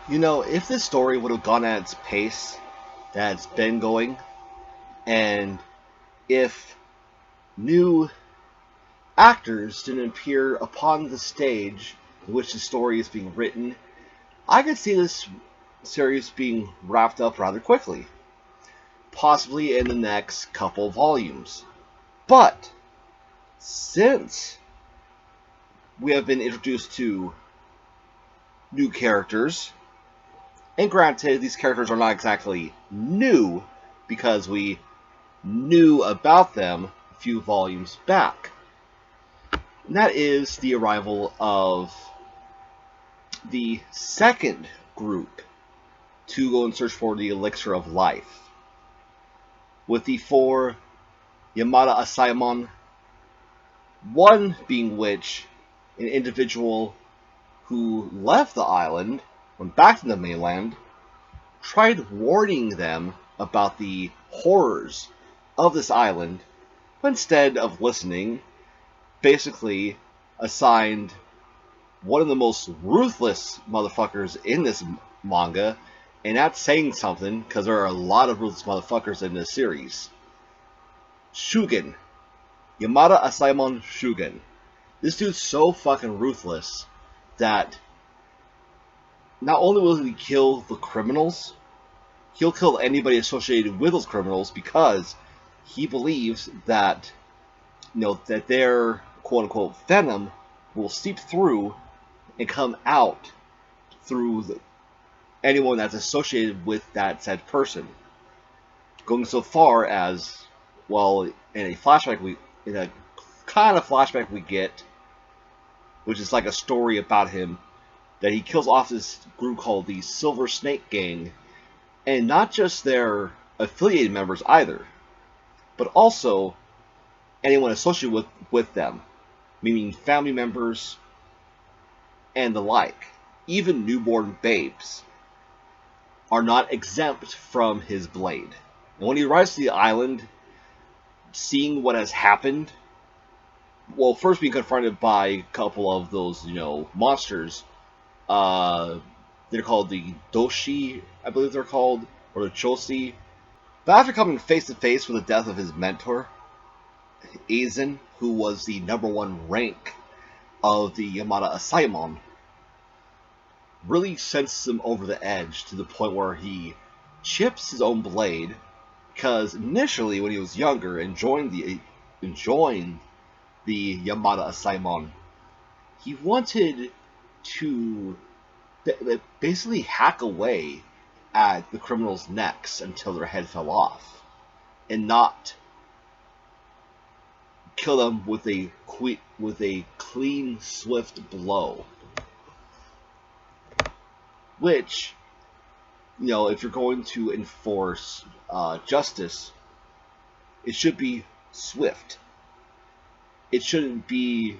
You know, if this story would have gone at its pace that it's been going, and if new actors didn't appear upon the stage in which the story is being written, I could see this series being wrapped up rather quickly, possibly in the next couple volumes. But since we have been introduced to new characters, and granted, these characters are not exactly new because we knew about them a few volumes back. And that is the arrival of the second group to go and search for the elixir of life. With the four Yamada Asaemon, one being which an individual who left the island, went back to the mainland, tried warning them about the horrors of this island, but instead of listening, basically assigned one of the most ruthless motherfuckers in this manga, and that's saying something because there are a lot of ruthless motherfuckers in this series. Shugen. Yamada Asaemon Shugen. This dude's so fucking ruthless that not only will he kill the criminals, he'll kill anybody associated with those criminals because he believes that that their quote unquote venom will seep through and come out through anyone that's associated with that said person. Going so far as, well, in a kind of flashback we get, which is like a story about him, that he kills off this group called the Silver Snake Gang, and not just their affiliated members either, but also anyone associated with them, meaning family members and the like. Even newborn babes are not exempt from his blade. And when he arrives to the island, seeing what has happened, well, first being confronted by a couple of those, monsters. They're called the Doshi, I believe they're called, or the Choze. But after coming face to face with the death of his mentor, Aizen, who was the number one rank of the Yamada Asaemon, really sends him over the edge to the point where he chips his own blade, because initially when he was younger and joined the Yamada Asaemon, he wanted to basically hack away at the criminals' necks until their head fell off, and not kill them with a clean, swift blow. Which, if you're going to enforce justice, it should be swift. It shouldn't be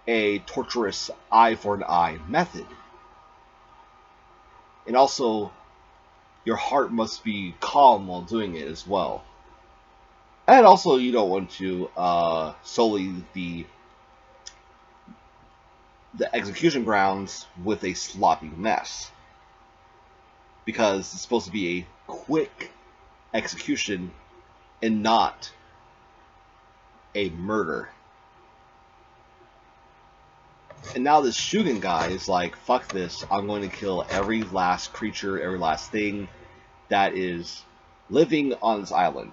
a torturous eye for an eye method. And also, your heart must be calm while doing it as well. And also, you don't want to sully the execution grounds with a sloppy mess, because it's supposed to be a quick execution and not a murder. And now this Shugen guy is like, fuck this, I'm going to kill every last creature, every last thing that is living on this island.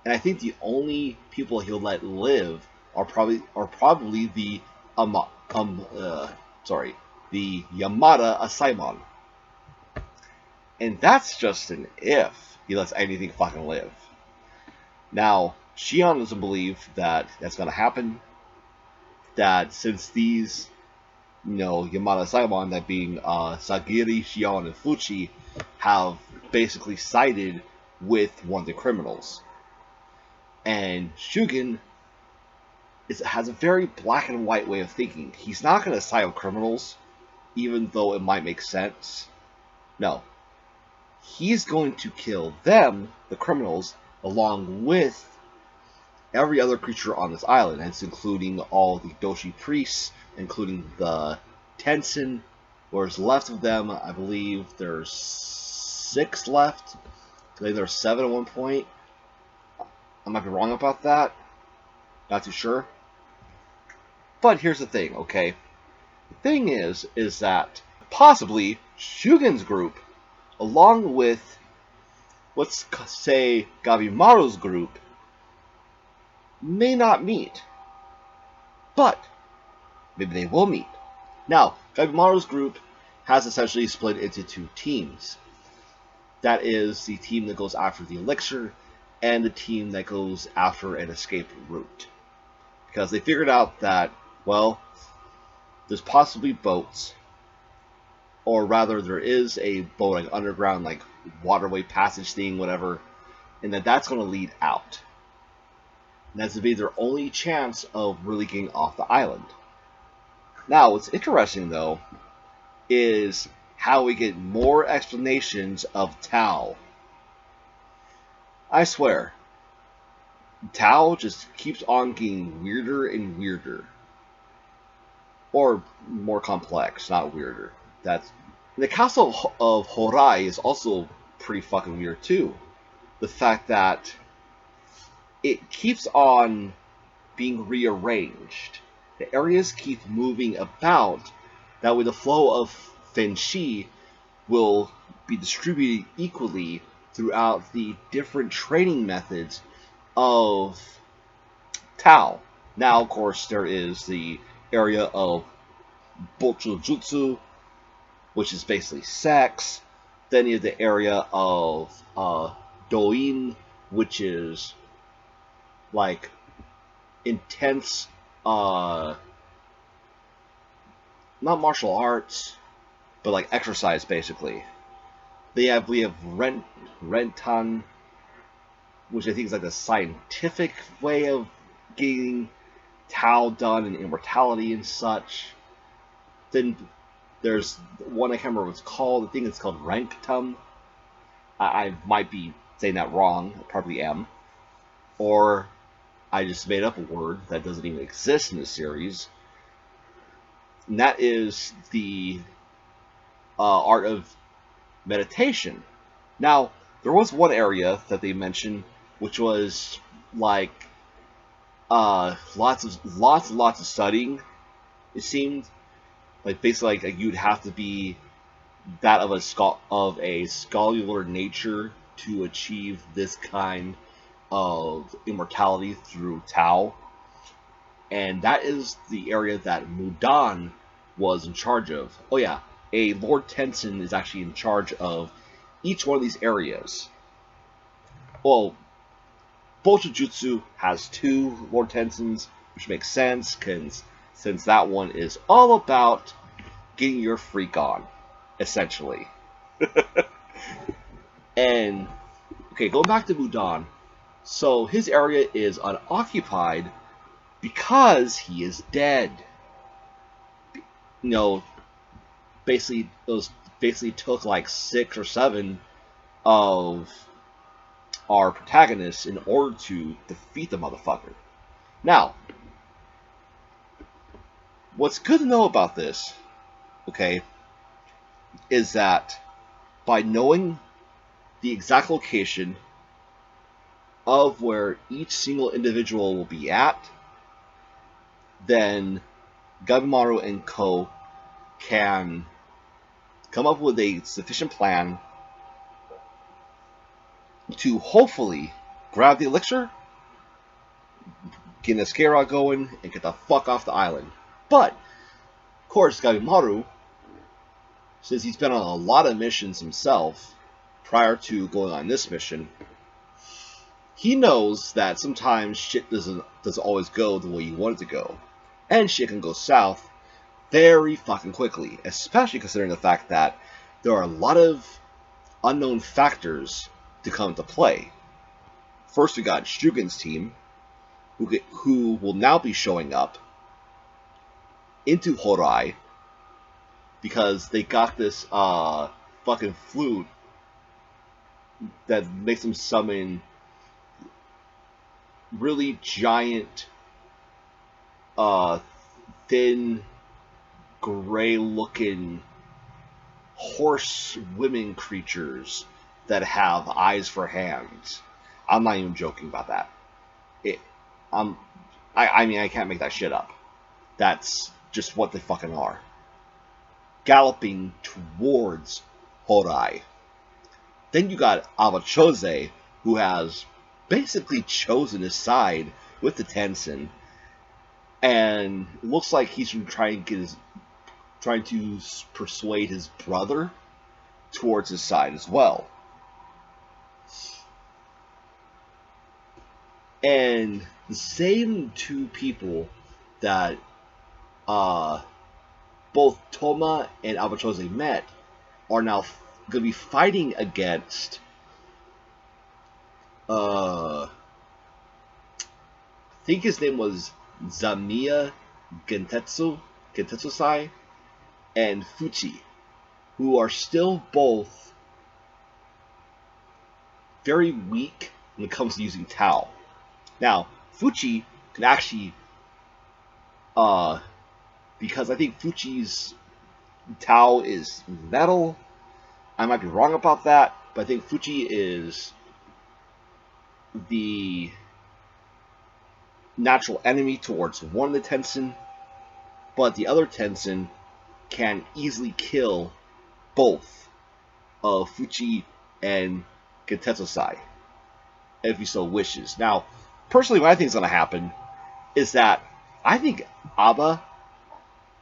And I think the only people he'll let live are probably the the Yamada Asaemon. And that's just an if he lets anything fucking live. Now, Shion doesn't believe that that's going to happen. That since these, Yamada Asaemon, that being Sagiri, Shion, and Fuchi, have basically sided with one of the criminals. And Shugen has a very black and white way of thinking. He's not going to side with criminals, even though it might make sense. No. He's going to kill them, the criminals, along with every other creature on this island, hence including all the Doshi priests, including the Tensen, Whereas left of them, I believe there's 6 left. I think there's 7 at one point. I might be wrong about that. Not too sure. But here's the thing, okay? The thing is that possibly Shugen's group, along with, let's say, Gabimaru's group, may not meet. But maybe they will meet. Now, Gabimaru's group has essentially split into 2 teams. That is the team that goes after the elixir and the team that goes after an escape route. Because they figured out that, well, there's possibly boats, or rather there is a boat, like underground, like waterway passage thing, whatever, and that's going to lead out. And that's to be their only chance of really getting off the island. Now, what's interesting, though, is how we get more explanations of Tao. I swear, Tao just keeps on getting weirder and weirder. Or more complex, not weirder. The castle of Horai is also pretty fucking weird too. The fact that it keeps on being rearranged. The areas keep moving about. That way the flow of Fenshi will be distributed equally throughout the different training methods of Tao. Now, of course, there is the area of Bochujutsu, which is basically sex. Then you have the area of Doin, which is like intense, not martial arts, but like exercise, basically. We have Rentan, which I think is like a scientific way of getting Tao done and immortality and such. Then there's one, I can't remember what it's called. I think it's called Ranktum. I might be saying that wrong. I probably am. Or I just made up a word that doesn't even exist in the series. And that is the art of meditation. Now, there was one area that they mentioned, which was like lots of studying. It seemed like basically like you'd have to be that of a scholar nature to achieve this kind of immortality through Tao. And that is the area that Mudan was in charge of. Oh yeah, a Lord Tensen is actually in charge of each one of these areas. Well, Bochujutsu has 2 Lord Tensens, which makes sense, since that one is all about getting your freak on, essentially. And, okay, going back to Mudan. So, his area is unoccupied because he is dead. You know, basically took like 6 or 7 of our protagonists in order to defeat the motherfucker. Now, what's good to know about this, okay, is that by knowing the exact location of where each single individual will be at, then Gabimaru and Co. can come up with a sufficient plan to hopefully grab the elixir, get a scare out going, and get the fuck off the island. But, of course, Gabimaru, since he's been on a lot of missions himself prior to going on this mission, he knows that sometimes shit doesn't always go the way you want it to go. And shit can go south very fucking quickly, especially considering the fact that there are a lot of unknown factors to come into play. First, we got Shugen's team, who will now be showing up into Horai because they got this fucking flute that makes them summon really giant, thin, gray-looking horse women creatures that have eyes for hands. I'm not even joking about that. It, I mean, I can't make that shit up. That's just what they fucking are. Galloping towards Horai. Then you got Choze, who has basically chosen his side with the Tensen, and it looks like he's trying to persuade his brother towards his side as well. And the same two people that both Toma and Choze met are now going to be fighting against I think his name was Zamiya Gentetsusai and Fuchi, who are still both very weak when it comes to using Tao. Now, Fuchi can actually, because I think Fuchi's Tao is metal. I might be wrong about that, but I think Fuchi is the natural enemy towards one of the Tensen, but the other Tensen can easily kill both Fuchi and Gentetsusai, if he so wishes. Now, personally, what I think is going to happen is that I think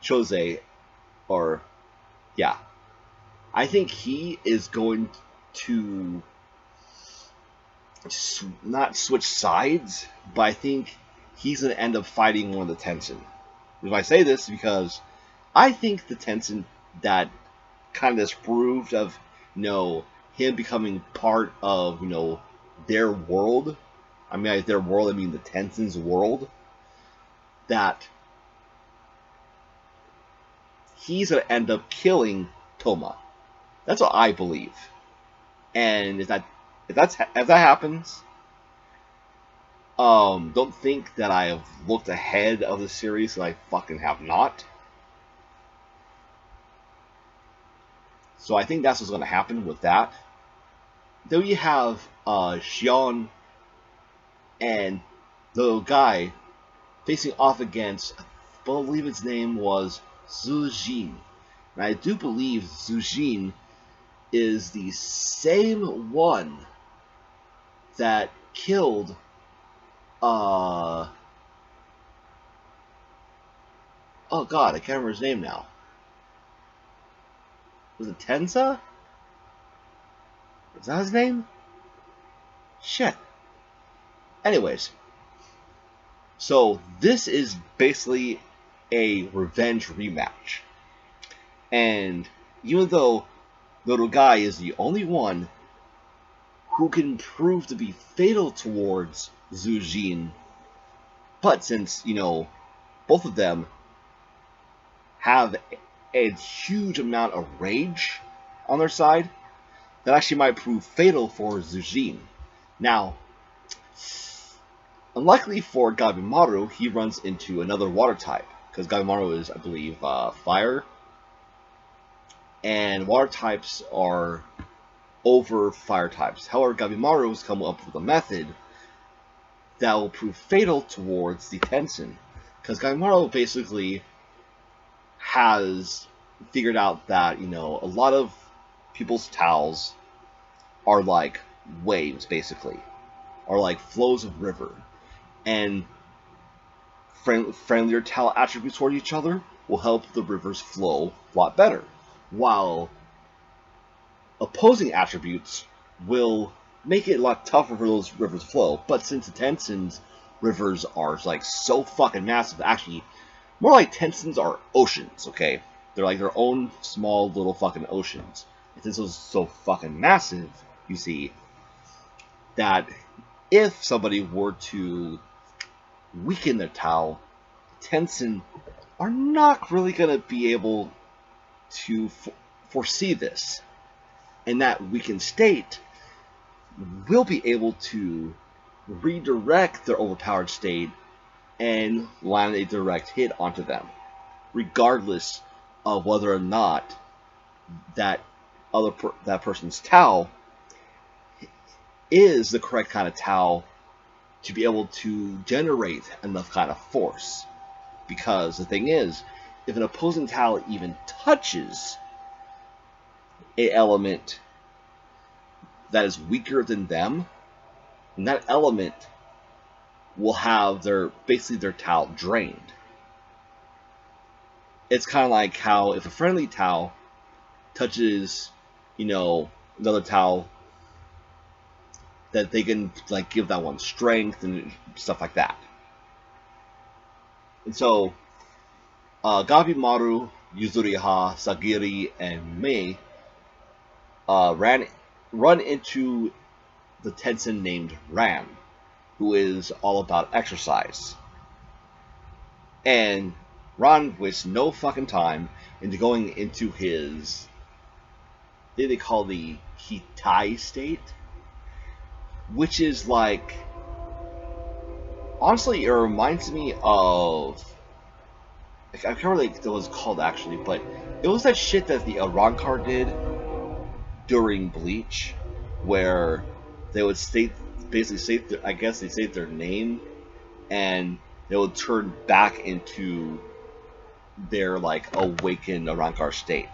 Choze, I think he is going to not switch sides, but I think he's going to end up fighting one of the Tensen. If I say this because I think the Tensen that kind of disproved of, him becoming part of, their world. I mean, their world, I mean the Tensen's world. That he's going to end up killing Toma. That's what I believe. And if that happens, don't think that I have looked ahead of the series, because I fucking have not. So I think that's what's going to happen with that. Then you have Shion and Nurugai facing off against, I believe his name was Zujin. And I do believe Zujin is the same one that killed oh god, I can't remember his name now. Was it Tensa? Was that his name? Shit. Anyways, so this is basically a revenge rematch. And even though Nurugai is the only one who can prove to be fatal towards Zujin, but since, both of them have a huge amount of rage on their side, that actually might prove fatal for Zujin. Now, unluckily for Gabimaru, he runs into another water type, because Gabimaru is, I believe, fire, and water types are over fire types. However, Gabimaru has come up with a method that will prove fatal towards the Tensen, because Gabimaru basically has figured out that, a lot of people's towels are like waves, basically, are like flows of river, and friendlier towel attributes toward each other will help the rivers flow a lot better, while opposing attributes will make it a lot tougher for those rivers to flow. But since the Tensen's rivers are like so fucking massive, actually more like Tensen's are oceans, okay? They're like their own small little fucking oceans. And since those are so fucking massive, you see, that if somebody were to weaken their Tao, Tensen are not really going to be able to foresee this. And that weakened state will be able to redirect their overpowered state and land a direct hit onto them, regardless of whether or not that that person's Tao is the correct kind of Tao to be able to generate enough kind of force. Because the thing is, if an opposing Tao even touches a element that is weaker than them, then that element will have basically their Tao drained. It's kind of like how if a friendly Tao touches, another Tao, that they can like give that one strength and stuff like that. And so, Gabimaru, Yuzuriha, Sagiri, and Mei run into the Tensen named Ran, who is all about exercise. And Ran wastes no fucking time into going into his, what they call the Hitai state, which is like, honestly, it reminds me of, I can't remember what it was called actually, but it was that shit that the Arrancar did during Bleach, where they would basically state, I guess they state their name, and they would turn back into their like awakened Arrancar state.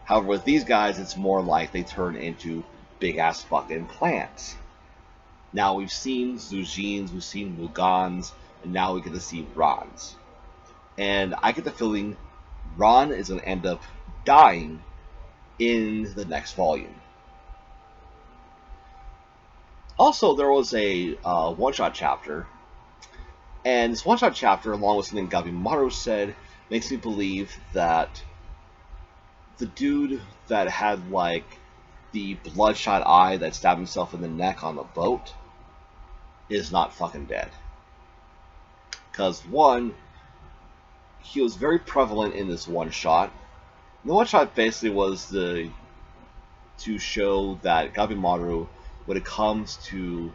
However, with these guys, it's more like they turn into big ass fucking plants. Now we've seen Zujins, we've seen Mugans, and now we get to see Rans. And I get the feeling Ran is going to end up dying in the next volume. Also, there was a one-shot chapter, and this one-shot chapter, along with something Gabimaru said, makes me believe that the dude that had like the bloodshot eye that stabbed himself in the neck on the boat is not fucking dead. Because one, he was very prevalent in this one shot. The one shot basically was to show that Gabimaru, when it comes to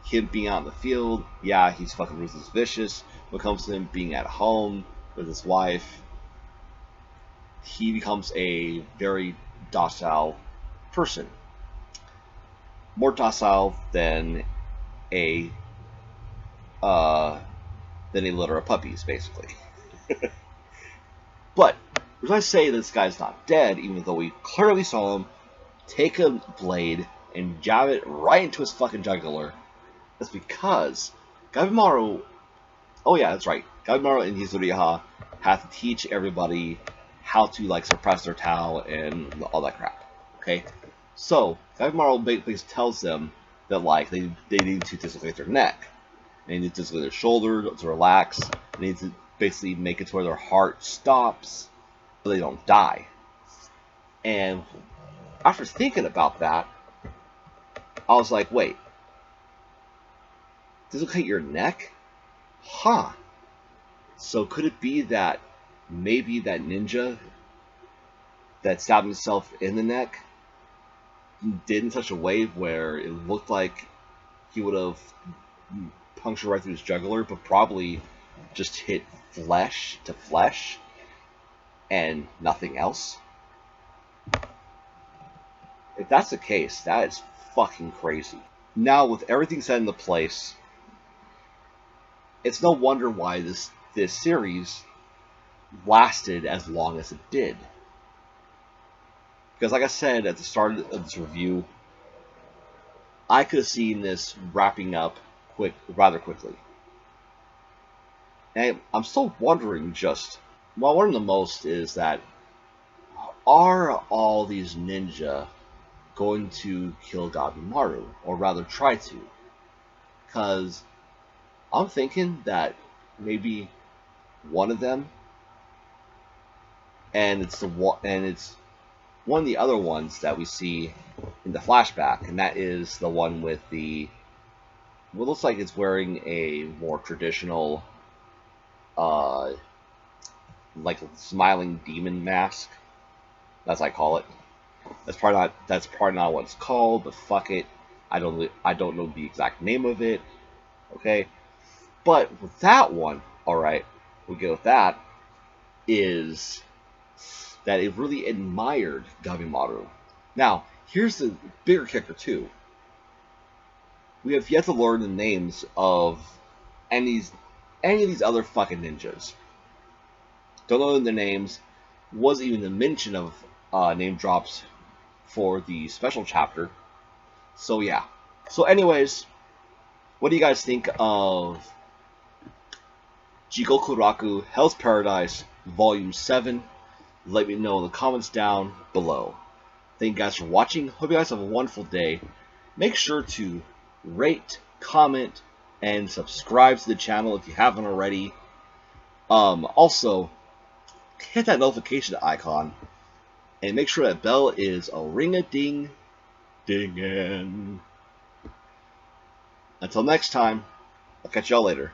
him being out in the field, yeah, he's fucking ruthless vicious. When it comes to him being at home with his wife, he becomes a very docile person. More docile than a litter of puppies, basically. But when I say this guy's not dead, even though we clearly saw him take a blade and jab it right into his fucking jugular, that's because Gabimaru, oh yeah, that's right, Gabimaru and Yuzuriha have to teach everybody how to like suppress their Tao and all that crap. Okay, so Gabimaru basically tells them that like they need to dislocate their neck, they need to dislocate their shoulder to relax, they need to basically make it to where their heart stops so they don't die. And after thinking about that, I was like, wait, dislocate your neck? Huh. So could it be that maybe that ninja that stabbed himself in the neck did in such a way where it looked like he would have punctured right through his jugular, but probably just hit flesh to flesh and nothing else? If that's the case, that is fucking crazy. Now, with everything set into place, it's no wonder why this series lasted as long as it did. Because like I said at the start of this review, I could have seen this wrapping up rather quickly. And I'm still wondering just, what I wonder the most is that, are all these ninja going to kill Gabimaru, or rather try to? Because I'm thinking that maybe one of them, and it's one of the other ones that we see in the flashback, and that is the one with the, what looks like it's wearing a more traditional, like smiling demon mask. That's what I call it. That's probably not what it's called, but fuck it. I don't know the exact name of it. Okay, but with that one, all right, we'll go with that. Is that it really admired Gabimaru. Now, here's the bigger kicker too. We have yet to learn the names of any of these other fucking ninjas. Don't know their names. Wasn't even a mention of name drops for the special chapter. So yeah. So anyways, what do you guys think of Jigokuraku Hell's Paradise Volume 7? Let me know in the comments down below. Thank you guys for watching. Hope you guys have a wonderful day. Make sure to rate, comment, and subscribe to the channel if you haven't already. Also, hit that notification icon and make sure that bell is a ring-a-ding dingin'. Until next time, I'll catch y'all later.